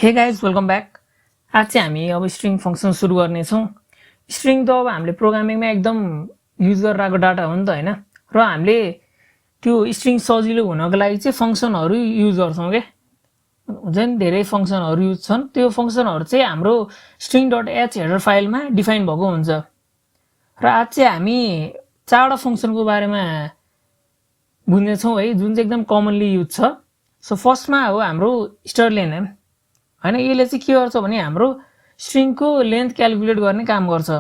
Hey guys welcome back. आज चाहिँ हामी अब स्ट्रिङ फङ्सन सुरु गर्नेछौँ। स्ट्रिङ त अब हामीले प्रोग्रामिङमा एकदम युज गरेर आएको डाटा हो नि त हैन, र हामीले त्यो स्ट्रिङ सजिलो हुनको लागि चाहिँ फङ्सनहरू युज गर्छौँ के। हुन्छ नि, धेरै फङ्सनहरू युज छन्। त्यो फङ्सनहरू चाहिँ हाम्रो string.h हेडर फाइलमा डिफाइन भएको हुन्छ। र आज चाहिँ हामी चारवटा फङ्सनको बारेमा बुझ्नेछौँ है, जुन चाहिँ एकदम कमनली युज छ। सो फर्स्टमा हो हाम्रो strlen हैन। यसले चाहिँ के गर्छ भने हाम्रो स्ट्रिङको लेन्थ क्याल्कुलेट गर्ने काम गर्छ।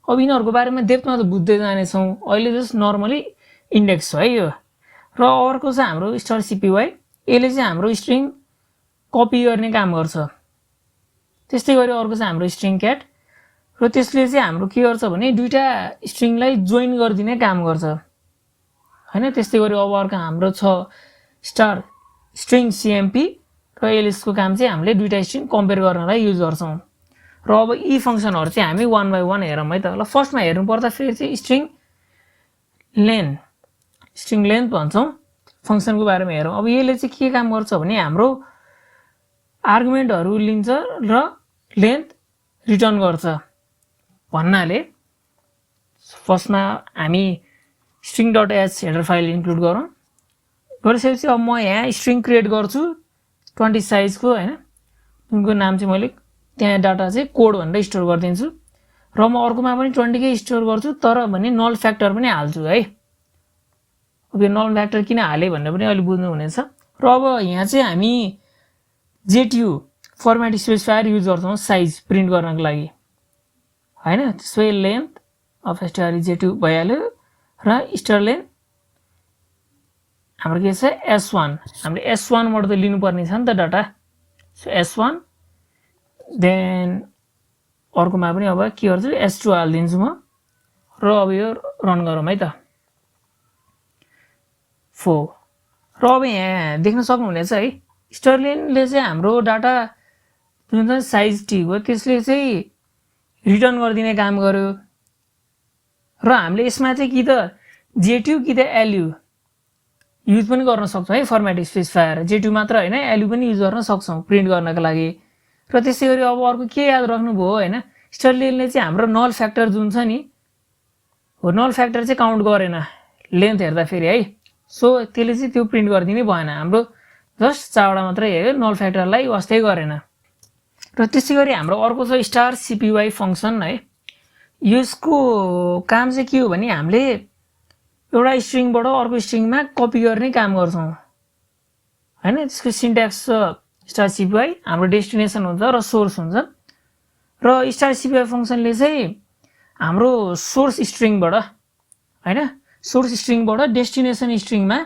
अब यिनीहरूको बारेमा डेप्थमा त बुझ्दै जानेछौँ, अहिले जस्ट नर्मली इन्डेक्स हो है यो। र अर्को चाहिँ हाम्रो strcpy, यसले चाहिँ हाम्रो स्ट्रिङ कपी गर्ने काम गर्छ। त्यस्तै गरी अर्को चाहिँ हाम्रो strcat, र त्यसले चाहिँ हाम्रो के गर्छ भने दुईटा स्ट्रिङलाई जोइन गरिदिने काम गर्छ हैन। त्यस्तै गरी अब अर्को हाम्रो छ strcmp, र यसको काम चाहिँ हामीले दुईटा स्ट्रिङ कम्पेयर गर्नलाई युज गर्छौँ। र अब यी फङ्सनहरू चाहिँ हामी वान बाई वान हेरौँ है त। ल फर्स्टमा हेर्नु पर्दा फेरि चाहिँ स्ट्रिङ लेन्थ भन्छौँ फङ्सनको बारेमा हेरौँ। अब यसले चाहिँ के काम गर्छ भने हाम्रो आर्गुमेन्टहरू लिन्छ र लेन्थ रिटर्न गर्छ भन्नाले फर्स्टमा हामी string.h हेडर फाइल इन्क्लुड गरौँ। गरिसकेपछि अब म यहाँ स्ट्रिङ क्रिएट गर्छु 20 साइजको हैन, उनको नाम चाहिँ मैले त्यहाँ डाटा चाहिँ कोड भनेर स्टोर गरिदिन्छु। र म अर्कोमा पनि 20 कै स्टोर गर्छु, तर भने नल फ्याक्टर पनि हाल्छु है। अब यो नल फ्याक्टर किन हाले भनेर पनि अहिले बुझ्नु हुनेछ। र अब यहाँ चाहिँ हामी जेट्यु फर्मेट स्पेसिफायर युज गर्छौँ साइज प्रिन्ट गर्नको लागि हैन। त्यसै लेन्थ अफ जेट्यु भइहाल्यो। र strlen हाम्रो के छ s1, हामीले s1 बाट त लिनुपर्ने छ नि त डाटा। सो s1 देन अर्कोमा पनि अब के गर्छु s2 हाल्दिन्छु म। र अब यो रन गरौँ है त 4। र अब यहाँ देख्न सक्नुहुनेछ है, strlenले चाहिँ हाम्रो डाटा जुन चाहिँ साइज ठीक हो त्यसले चाहिँ रिटर्न गरिदिने काम गर्यो। र हामीले यसमा चाहिँ कि त जेट्यु कि त एलयु युज पनि गर्न सक्छौँ है। फर्मेट स्पेसिफायर जेट्यु मात्र हैन, एलयु पनि युज गर्न सक्छौँ प्रिन्ट गर्नको लागि। र त्यसै गरी अब अर्को के याद राख्नुभयो हैन, strlenले चाहिँ हाम्रो नल फ्याक्टर जुन छ नि हो, नल फ्याक्टर चाहिँ काउन्ट गरेन लेन्थ हेर्दा फेरि है। सो त्यसले चाहिँ त्यो प्रिन्ट गरिदिनै भएन, हाम्रो जस्ट चारवटा मात्रै हेऱ्यो, नल फ्याक्टरलाई वास्तै गरेन। र त्यसै गरी हाम्रो अर्को छ strcpy फङ्सन है। यसको काम चाहिँ के हो भने हामीले एउटा स्ट्रिङबाट अर्को स्ट्रिङमा कपी गर्ने काम गर्छौँ हैन। त्यसको सिन्ट्याक्स छ strcpy, हाम्रो डेस्टिनेसन हुन्छ र सोर्स हुन्छ। र strcpy फङ्सनले चाहिँ हाम्रो सोर्स स्ट्रिङबाट हैन, सोर्स स्ट्रिङबाट डेस्टिनेसन स्ट्रिङमा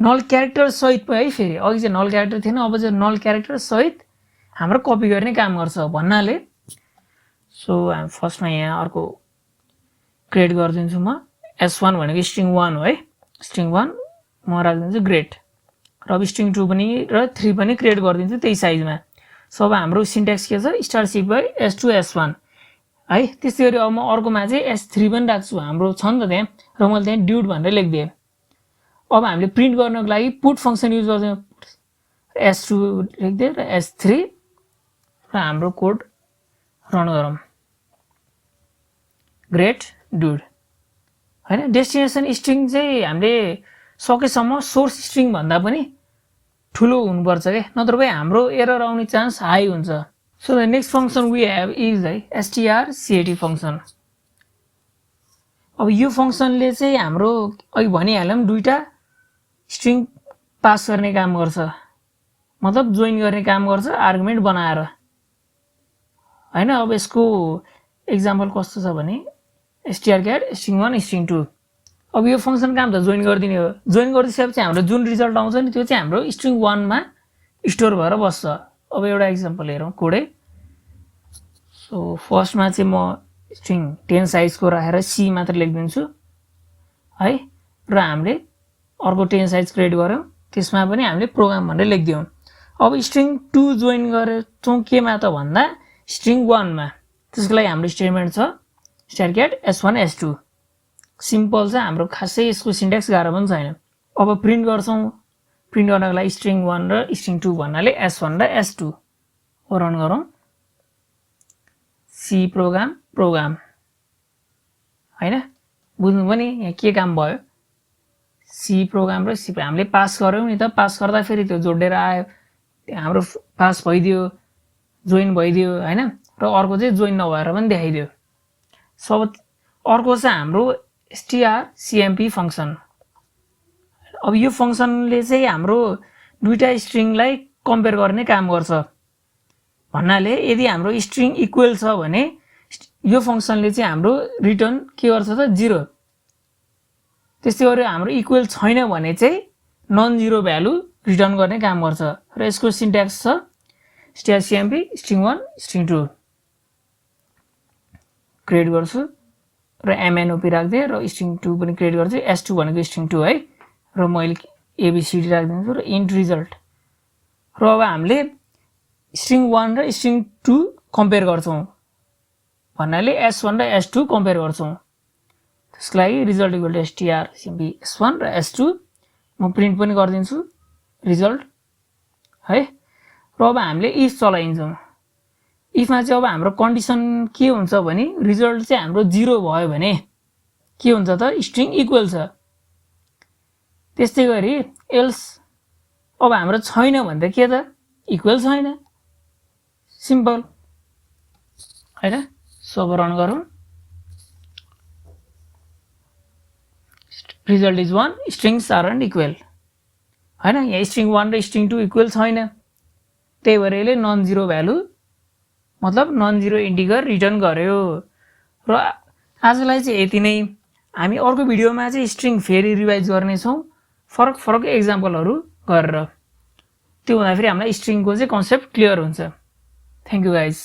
नल क्यारेक्टर सहित है, फेरि अघि चाहिँ नल क्यारेक्टर थिएन, अब चाहिँ नल क्यारेक्टर सहित हाम्रो कपी गर्ने काम गर्छ भन्नाले। सो हामी फर्स्टमा यहाँ अर्को क्रिएट गरिदिन्छु म। s1 भनेको स्ट्रिङ 1 हो है, स्ट्रिङ 1 म राखिदिन्छु ग्रेट। र अब स्ट्रिङ 2 पनि र 3 पनि क्रिएट गरिदिन्छु त्यही साइजमा। सो अब हाम्रो सिन्ट्याक्स के छ strcpy s2 s1 है। त्यसै गरी अब म अर्कोमा चाहिँ s3 पनि राख्छु, हाम्रो छ नि त त्यहाँ, र मैले त्यहाँ ड्युट भनेर लेखिदिएँ। अब हामीले प्रिन्ट गर्नको लागि पुट फङ्सन युज गर्छौँ, s2 लेखिदिएँ र s3, र हाम्रो कोड रन गरौँ ग्रेट ड्युट हैन। डेस्टिनेसन स्ट्रिङ चाहिँ हामीले सकेसम्म सोर्स स्ट्रिङ भन्दा पनि ठुलो हुनुपर्छ के, नत्र भए हाम्रो एरर आउने चान्स हाई हुन्छ। So the next function we have is है strcat फङ्सन। अब यो फङ्सनले चाहिँ हाम्रो अघि भनिहाल्यौँ दुईटा स्ट्रिङ पास गर्ने काम गर्छ, मतलब जोइन गर्ने काम गर्छ आर्गुमेन्ट बनाएर हैन। अब यसको एक्जाम्पल कस्तो छ भने strcat string 1 string 2। अब यो फङ्सन काम त जोइन गरिदिने हो, जोइन गरिदिएपछि हाम्रो जुन रिजल्ट आउँछ नि त्यो चाहिँ हाम्रो स्ट्रिङ 1 मा स्टोर भएर बस्छ। अब एउटा एक्जाम्पल हेरौँ कोडै। सो फर्स्टमा चाहिँ म स्ट्रिङ 10 साइजको राखेर सी मात्र लेखिदिन्छु है। र हामीले अर्को 10 साइज क्रिएट गऱ्यौँ, त्यसमा पनि हामीले प्रोग्राम भनेर लेखिदियौँ। अब स्ट्रिङ 2 जोइन गरेछौँ केमा त भन्दा स्ट्रिङ 1 मा। त्यसको लागि हाम्रो स्टेटमेन्ट छ strcat s1 s2। सिम्पल छ हाम्रो, खासै यसको सिन्ट्याक्स गाह्रो पनि छैन। अब प्रिन्ट गर्छौँ प्रिन्ट गर्नको लागि स्ट्रिङ 1 र स्ट्रिङ 2 भन्नाले s1 र s2 हो रन गरौँ सी प्रोग्राम हैन बुझ्नु पनि यहाँ के काम भयो सी प्रोग्राम र सी हामीले पास गर्यौं नि त पास गर्दा फेरि त्यो जोडेर आयो हाम्रो पास भइदियो जोइन भइदियो हैन र अर्को चाहिँ जोइन नभएर पनि देखाइदियो सब अर्को चाहिँ हाम्रो strcmp फंक्सन अब यो फंक्सनले चाहिँ हाम्रो दुईटा स्ट्रिङलाई कम्पेयर गर्ने काम गर्छ भन्नाले यदि हाम्रो स्ट्रिङ इक्वल छ भने यो फंक्सनले चाहिँ हाम्रो रिटर्न के गर्छ त 0 त्यस्तै गरी हाम्रो इक्वल छैन भने चाहिँ नन जीरो भ्यालु रिटर्न गर्ने काम गर्छ र यसको सिन्ट्याक्स छ strcmp string 1 string 2 क्रिएट गर्छु र mnop राख्दै र string 2 पनि क्रिएट गर्छु s2 भनेको string 2 है र मैले abcd राख्दिन्छु र int result र अब हामीले string 1 र string 2 कम्पेयर गर्छौं भन्नाले s1 र s2 कम्पेयर गर्छौं त्यसको लागि result equal to strcmp s1 र s2 म प्रिन्ट पनि गर्दिन्छु रिजल्ट है र अब हामीले if चलाइन्छौं if मा चाहिँ अब हाम्रो कन्डिसन के हुन्छ भने रिजल्ट चाहिँ हाम्रो 0 भयो भने के हुन्छ त स्ट्रिङ इक्वल छ त्यस्तै गरी एल्स अब हाम्रो छैन भन्दा के त इक्वल छैन सिम्पल हैन सब रन गरौँ result is 1 strings aren't equal हैन यहाँ string 1 र string 2 इक्वल छैन त्यही भएर यसले नन जीरो भ्यालु मतलब नन जीरो इन्टिजर रिटर्न गर्यो र आजलाई चाहिँ यति नै हामी अर्को भिडियोमा चाहिँ स्ट्रिङ फेरि रिभाइज गर्ने छौं फरक एक्जाम्पलहरु गरेर त्यो हुँदा फेरि हामीलाई स्ट्रिङको चाहिँ कन्सेप्ट क्लियर हुन्छ थ्यांक यू गाइज